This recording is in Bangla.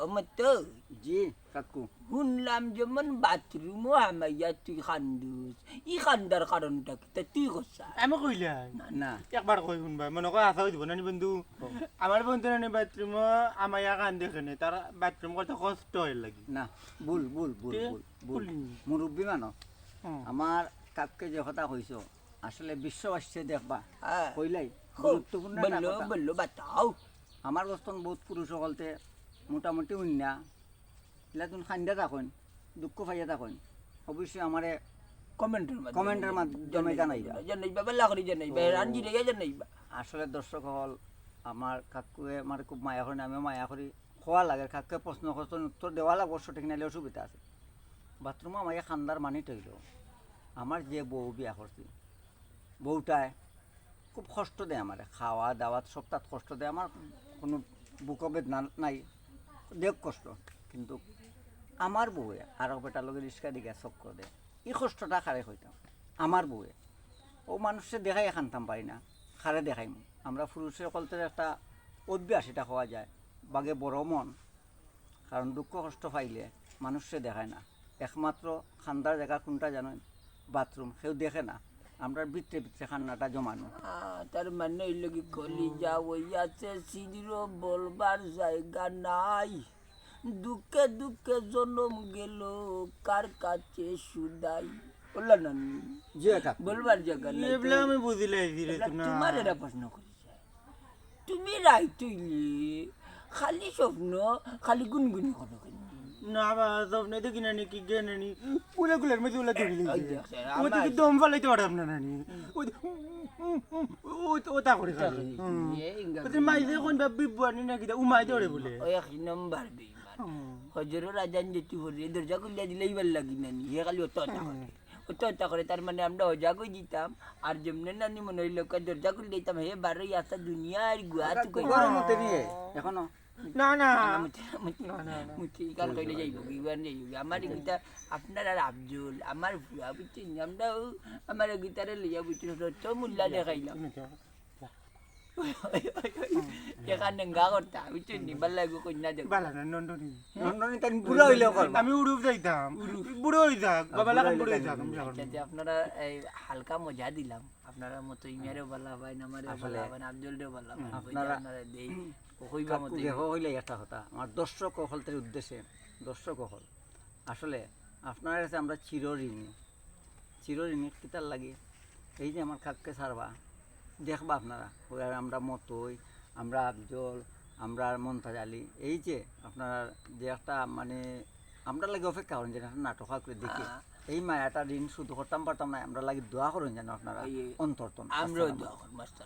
মতো জি কাকু শুনলাম যেমন বাথরুমও হামাইয়া তুই খান্দুস ই খান্দার কারণটা কি তা তুই করছা আমি কইলাই না একবার কই শুনবা মনে কয় আশা দিব না নি বন্ধু আমার বন্ধু নানি বাথরুম আমায়া কান দেখে নি তার বাথরুম করতে কষ্ট হয় লাগি না ভুল ভুল ভুল তে? ভুল ভুল ভুল। মুরব্বী মানো হুম। আমার কাককে যে কথা কইছো আসলে বিশ্ববাসী দেখবা হ্যাঁ। কইলাই খুব গুরুত্বপূর্ণ একটা বললো কথা। বললো বাতাও আমার বস্তন বহুত পুরুষ সকলতে মোটামুটি উন্না এলা তুমি খান্দা থাকেন দুঃখ পাইয়া থাকেন অবশ্যই আমারে কমেন্টের মাধ্যমে জানাইবা। জানাইবা বেলা করে জানাইবা রাঞ্জি রেগে জানাইবা আসলে দর্শক হল আমার কাকুয়ে আমার খুব মায়া করেন আমিও মায়া করি খোয়া লাগে কাকুয়ে প্রশ্ন করছেন উত্তর দেওয়া লাগবে সঠিক নাইলে অসুবিধা আছে বাথরুমে আমাকে খান্দার মানি তৈল আমার যে বউ বিয়া করছি বউটায় খুব কষ্ট দেয় আমার খাওয়া দাওয়া সব তাত কষ্ট দেয় আমার কোনো বুকবেদনা নাই দেখ কষ্ট কিন্তু আমার বউয়ে আরো বেটার লগে রিস্কা দিকে চক্কর দেয় এই কষ্টটা খারে হইতাম আমার বউয়ে ও মানুষে দেখাই খানতাম পারি না খারে দেখাইম আমরা পুরুষের কলতে একটা অভ্যাস এটা হওয়া যায় বাগে বড় মন কারণ দুঃখ কষ্ট পাইলে মানুষে দেখায় না একমাত্র খান্দার জায়গা কোনটা জানেন বাথরুম কেউ দেখে না আমরা ভিতরে ভিতরে খান্নাটা জমানো তার মানে হইল কি কলিজা ওইয়াছে সিঁড়ির বলবার জায়গা নাই দুঃখে দুঃখে জন্ম গেল কার কাছে সুদাই বললো না যে কাকু বলবার জায়গা নাই তো। এগুলো আমি বুঝিলাই দিলে এবার না তোমার এরা প্রশ্ন করেছে তুমি রাই তুইলি খালি স্বপ্ন খালি গুনগুনি করো কেন? না বা স্বপ্নে দেখি নানি কি গে নানি পুলে গুলের মধ্যে ওলা ধরে ওই লিখে দেখছে, ও আমার- থেকে দম ফালাইতে পারতাম না নানি ও তা করে খালি ওদের মাইজে কোন ভাবি বুয়ানি না কিটা উমাই ধরে বলে ওই এক নম্বর বেইমান হজরর আজান যেটি হরে দরজা খুলিয়া দিলেই ভাল লাগি নানি হে খালি অত করে তার মানে আমরা হজা কই দিতাম আর যেমনে নানি মনে হইল দরজা খুলে দিতাম হে বারোই আসা দুনিয়ার গুয়া তুই কই গরম মতে নিয়ে এখনো না না মুতি কাল কইলে যাইব গিবান যাইব আমার গীতা আপনার আর আফজল আমার ফুয়া বুঝছেন আমরা আমার গীতারে লইয়া বুঝছেন তো মুল্লা দেখাইলাম এখানে গা করতা বুঝছেন নি ভাল লাগবে কন্যা দেখ বালা না নন্দনী নন্দনী তাই বুড়া হইলেও করবা আমি উড়ুপ যাইতাম বুড়ো হয়ে যাক বাবা লাগান বুড়ো হয়ে যাক যাতে আপনারা এই হালকা মজা দিলাম আপনারা মতো ইমারেও ভালো হয় আমারেও ভালো হয় আফজলরেও ভালো হয় আপনারা দেই কইবা মতো দেখো হইলে একটা কথা আমার দর্শক হলতের উদ্দেশ্যে দর্শক হল আসলে আপনার কাছে আমরা চিরঋণী কিতার লাগে এই যে আমার কাককে ছাড়বা দেখবা আপনারা ওই আর আমরা মতই আমরা আফজল আমরা মমতাজ আলী এই যে আপনারা যে একটা মানে আমরা লাগে অপেক্ষা করেন যেন একটা নাটক করে দেখি এই মায়াটা ঋণ শুধু করতাম পারতাম না আমরা লাগে দোয়া করেন যেন আপনারা এই- অন্তর্তন আমরাও দোয়া করব মাস্টার